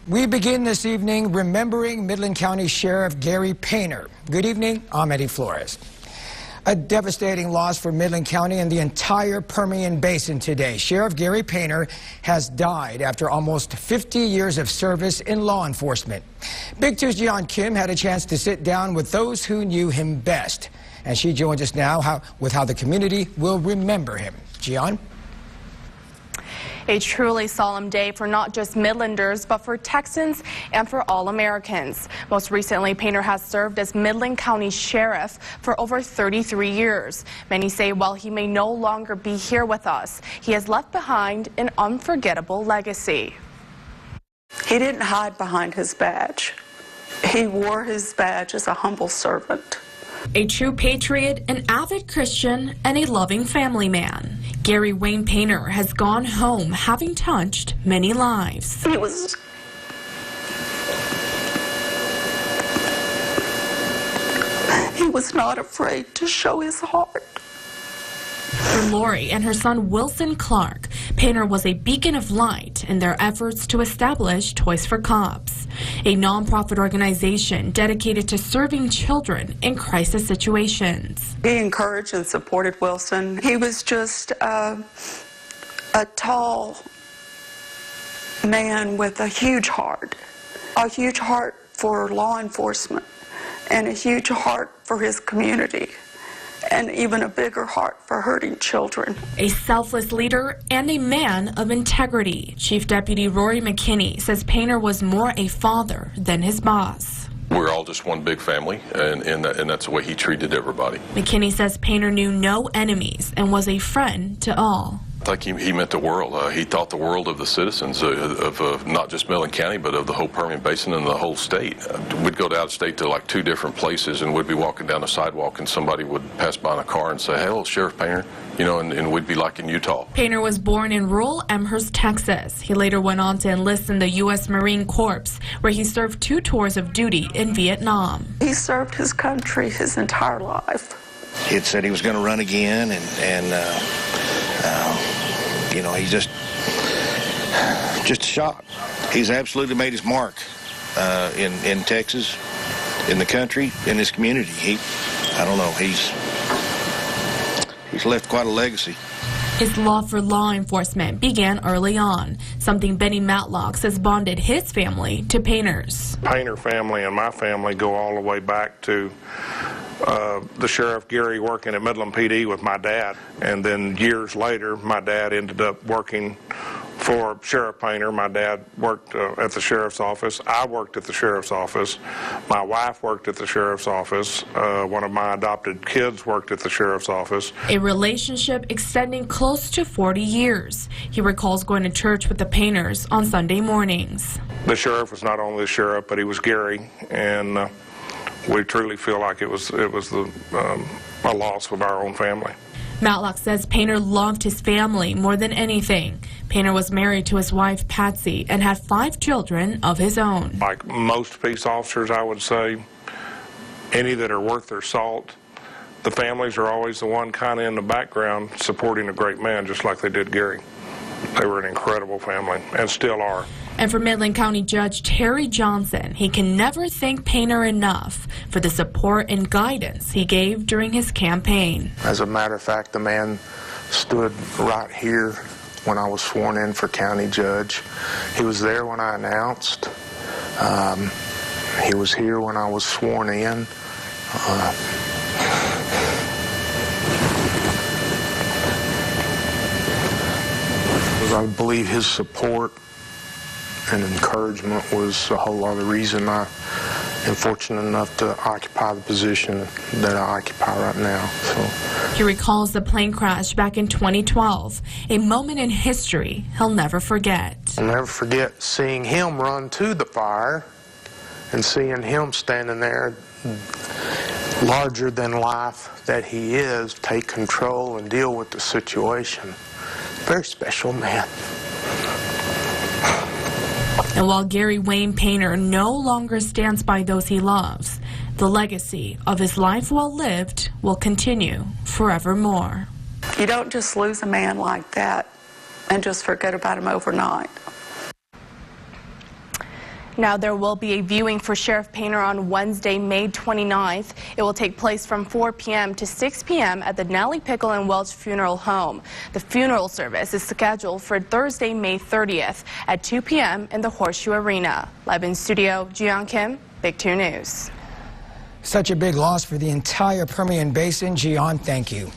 We begin this evening remembering Midland County Sheriff Gary Painter. Good evening, I'm Eddie Flores. A devastating loss for Midland County and the entire Permian Basin today. Sheriff Gary Painter has died after almost 50 years of service in law enforcement. Big 2's Gian Kim had a chance to sit down with those who knew him best. And she joins us now with how the community will remember him. Gian? A truly solemn day for not just Midlanders, but for Texans and for all Americans. Most recently, Painter has served as Midland County Sheriff for over 33 years. Many say while he may no longer be here with us, he has left behind an unforgettable legacy. He didn't hide behind his badge. He wore his badge as a humble servant. A true patriot, an avid Christian, and a loving family man. Gary Wayne Painter has gone home having touched many lives. He was not afraid to show his heart. For Lori and her son Wilson Clark, Painter was a beacon of light in their efforts to establish Toys for Cops, a nonprofit organization dedicated to serving children in crisis situations. He encouraged and supported Wilson. He was just a tall man with a huge heart for law enforcement and a huge heart for his community, and even a bigger heart for hurting children. A selfless leader and a man of integrity. Chief Deputy Rory McKinney says Painter was more a father than his boss. We're all just one big family, and that's the way he treated everybody. McKinney says Painter knew no enemies and was a friend to all. I think he meant the world. He thought the world of the citizens of not just Midland County, but of the whole Permian Basin and the whole state. We'd go out of state to like 2 different places, and we'd be walking down the sidewalk, and somebody would pass by in a car and say, "Hello, Sheriff Painter," you know, and we'd be like in Utah. Painter was born in rural Amherst, Texas. He later went on to enlist in the U.S. Marine Corps, where he served 2 tours of duty in Vietnam. He served his country his entire life. He had said he was going to run again, and you know, he's just shocked. He's absolutely made his mark in Texas, in the country, in his community. I don't know, he's left quite a legacy. His love for law enforcement began early on, something Benny MATLOCK says bonded his family to Painter's. Painter family and my family go all the way back to the Sheriff Gary working at Midland PD with my dad, and then years later my dad ended up working for Sheriff Painter. My dad worked at the sheriff's office. I worked at the sheriff's office. My wife worked at the sheriff's office. One of my adopted kids worked at the sheriff's office. A relationship extending close to 40 years. He recalls going to church with the Painters on Sunday mornings. The sheriff was not only the sheriff, but he was Gary, and we truly feel like it was a loss of our own family. MATLOCK says Painter loved his family more than anything. Painter was married to his wife Patsy and had 5 children of his own. Like most peace officers, I would say, any that are worth their salt, the families are always the one kind of in the background supporting a great man, just like they did Gary. They were an incredible family and still are. And for Midland County Judge Terry Johnson, he can never thank Painter enough for the support and guidance he gave during his campaign. As a matter of fact, the man stood right here when I was sworn in for county judge. He was there when I announced. He was here when I was sworn in. I believe his support and encouragement was a whole lot of the reason I am fortunate enough to occupy the position that I occupy right now. He recalls the plane crash back in 2012, a moment in history he'll never forget. I'll never forget seeing him run to the fire and seeing him standing there, larger than life that he is, take control and deal with the situation. Very special man. And while Gary Wayne Painter no longer stands by those he loves, the legacy of his life well lived will continue forevermore. You don't just lose a man like that and just forget about him overnight. Now there will be a viewing for Sheriff Painter on Wednesday, May 29th. It will take place from 4 p.m. to 6 p.m. at the Nellie Pickle and Welch Funeral Home. The funeral service is scheduled for Thursday, May 30th at 2 p.m. in the Horseshoe Arena. Live in studio, Jiyoung Kim, Big 2 News. Such a big loss for the entire Permian Basin. Jiyoung, thank you.